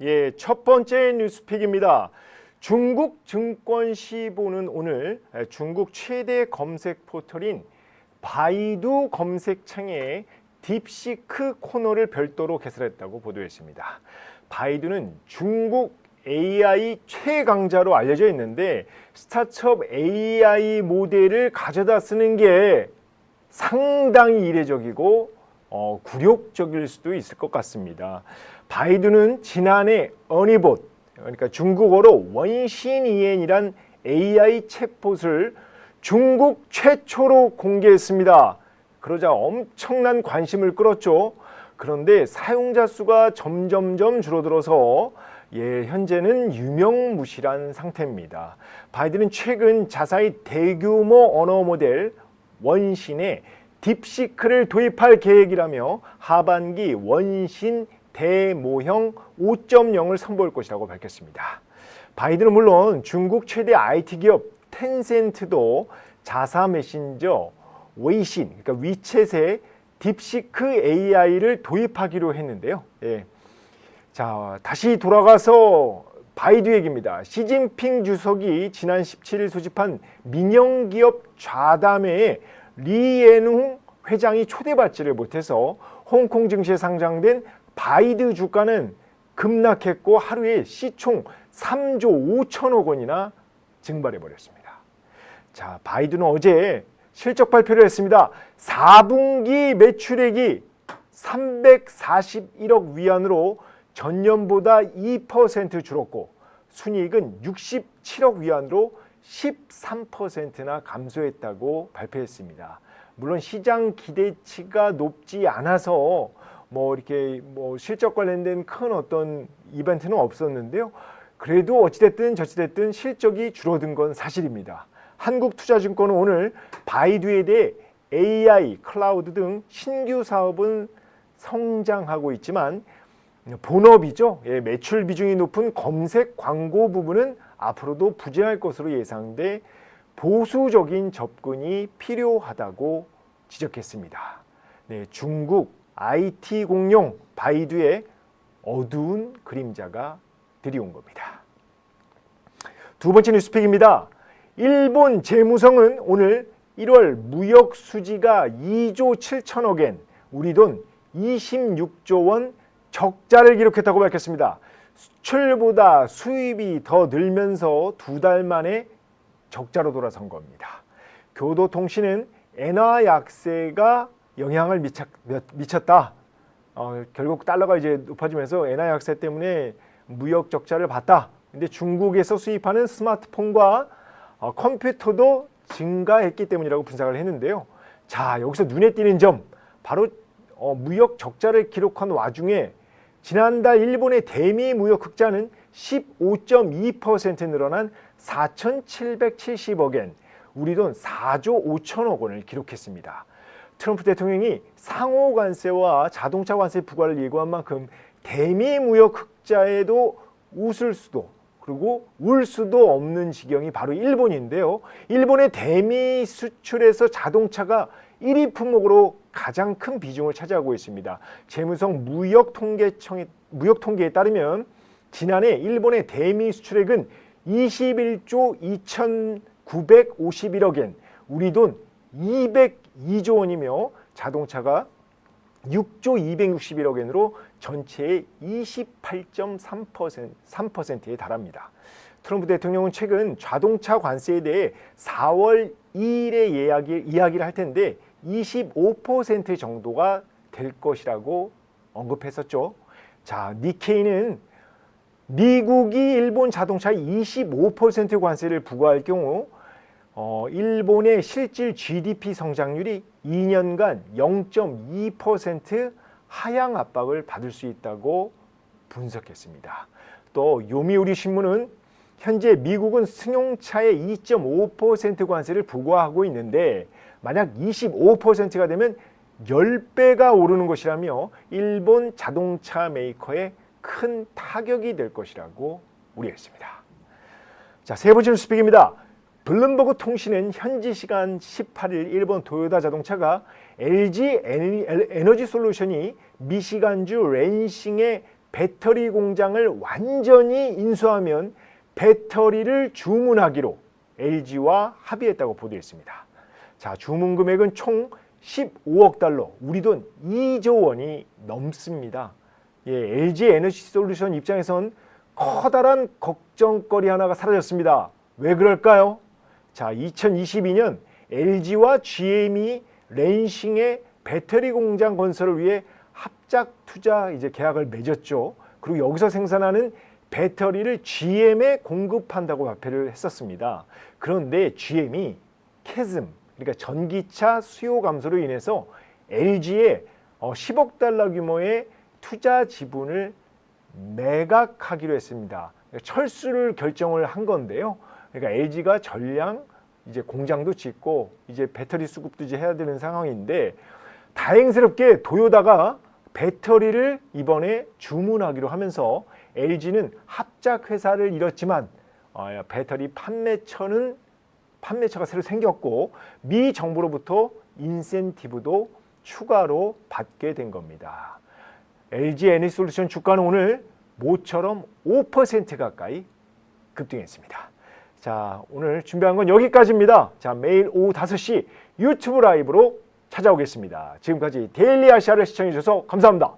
예, 첫 번째 뉴스픽입니다. 중국 증권시보는 오늘 중국 최대 검색 포털인 바이두 검색창에 딥시크 코너를 별도로 개설했다고 보도했습니다. 바이두는 중국 AI 최강자로 알려져 있는데 스타트업 AI 모델을 가져다 쓰는 게 상당히 이례적이고 굴욕적일 수도 있을 것 같습니다. 바이두는 지난해 어니봇, 그러니까 중국어로 원신이엔이란 AI 챗봇을 중국 최초로 공개했습니다. 그러자 엄청난 관심을 끌었죠. 그런데 사용자 수가 점점점 줄어들어서 현재는 유명무실한 상태입니다. 바이두는 최근 자사의 대규모 언어 모델 원신에 딥시크를 도입할 계획이라며 하반기 원신 대모형 5.0을 선보일 것이라고 밝혔습니다. 바이두는 물론 중국 최대 IT 기업 텐센트도 자사 메신저 웨이신, 그러니까 위챗에 딥시크 AI를 도입하기로 했는데요. 자, 다시 돌아가서 바이두 얘기입니다. 시진핑 주석이 지난 17일 소집한 민영기업 좌담회에 리앤웅 회장이 초대받지를 못해서 홍콩 증시에 상장된 바이두 주가는 급락했고 하루에 시총 3조 5천억 원이나 증발해버렸습니다. 자, 바이두는 어제 실적 발표를 했습니다. 4분기 매출액이 341억 위안으로 전년보다 2% 줄었고 순이익은 67억 위안으로 13%나 감소했다고 발표했습니다. 물론 시장 기대치가 높지 않아서 이렇게 실적 관련된 큰 어떤 이벤트는 없었는데요. 그래도 어찌됐든 저찌됐든 실적이 줄어든 건 사실입니다. 한국투자증권은 오늘 바이두에 대해 AI, 클라우드 등 신규 사업은 성장하고 있지만 본업이죠. 매출 비중이 높은 검색 광고 부분은 앞으로도 부진할 것으로 예상돼 보수적인 접근이 필요하다고 지적했습니다. 중국 IT 공룡 바이두의 어두운 그림자가 드리운 겁니다. 두 번째 뉴스픽입니다. 일본 재무성은 오늘 1월 무역 수지가 2조 7천억엔, 우리 돈 26조 원 적자를 기록했다고 밝혔습니다. 수출보다 수입이 더 늘면서 2달 만에 적자로 돌아선 겁니다. 교도통신은 엔화 약세가 영향을 미쳤다. 결국 달러가 이제 높아지면서 엔화 약세 때문에 무역 적자를 봤다. 근데 중국에서 수입하는 스마트폰과 컴퓨터도 증가했기 때문이라고 분석을 했는데요. 자, 여기서 눈에 띄는 점, 바로 무역 적자를 기록한 와중에 지난달 일본의 대미 무역 흑자는 15.2% 늘어난 4,770억엔, 우리 돈 4조 5천억 원을 기록했습니다. 트럼프 대통령이 상호 관세와 자동차 관세 부과를 예고한 만큼 대미 무역 흑자에도 웃을 수도 그리고 울 수도 없는 지경이 바로 일본인데요. 일본의 대미 수출에서 자동차가 1위 품목으로 가장 큰 비중을 차지하고 있습니다. 재무성 무역통계에 따르면 지난해 일본의 대미 수출액은 21조 2,951억엔, 우리 돈 202조 원이며 자동차가 6조 261억엔으로 전체의 28.3%에 달합니다. 트럼프 대통령은 최근 자동차 관세에 대해 4월 2일에 이야기를 할 텐데 25% 정도가 될 것이라고 언급했었죠. 자, 니케이는 미국이 일본 자동차에 25% 관세를 부과할 경우 일본의 실질 GDP 성장률이 2년간 0.2% 하향 압박을 받을 수 있다고 분석했습니다. 또 요미우리 신문은 현재 미국은 승용차에 2.5% 관세를 부과하고 있는데 만약 25%가 되면 10배가 오르는 것이라며 일본 자동차 메이커에 큰 타격이 될 것이라고 우려했습니다. 자, 세 번째 뉴스픽입니다. 블룸버그 통신은 현지 시간 18일 일본 도요타 자동차가 LG 에너지 솔루션이 미시간주 랜싱의 배터리 공장을 완전히 인수하면 배터리를 주문하기로 LG와 합의했다고 보도했습니다. 자, 주문 금액은 총 15억 달러, 우리 돈 2조 원이 넘습니다. LG 에너지 솔루션 입장에선 커다란 걱정거리 하나가 사라졌습니다. 왜 그럴까요? 자, 2022년 LG와 GM이 랜싱의 배터리 공장 건설을 위해 합작 투자 계약을 맺었죠. 그리고 여기서 생산하는 배터리를 GM에 공급한다고 발표를 했었습니다. 그런데 GM이 캐즘, 그러니까 전기차 수요 감소로 인해서 LG에 10억 달러 규모의 투자 지분을 매각하기로 했습니다. 철수를 결정을 한 건데요. 그러니까 LG가 전량 공장도 짓고 배터리 수급도 해야 되는 상황인데, 다행스럽게 도요다가 배터리를 이번에 주문하기로 하면서 LG는 합작 회사를 잃었지만 배터리 판매처가 새로 생겼고 미 정부로부터 인센티브도 추가로 받게 된 겁니다. LG 에너지솔루션 주가는 오늘 모처럼 5% 가까이 급등했습니다. 자, 오늘 준비한 건 여기까지입니다. 자, 매일 오후 5시 유튜브 라이브로 찾아오겠습니다. 지금까지 데일리 아시아를 시청해 주셔서 감사합니다.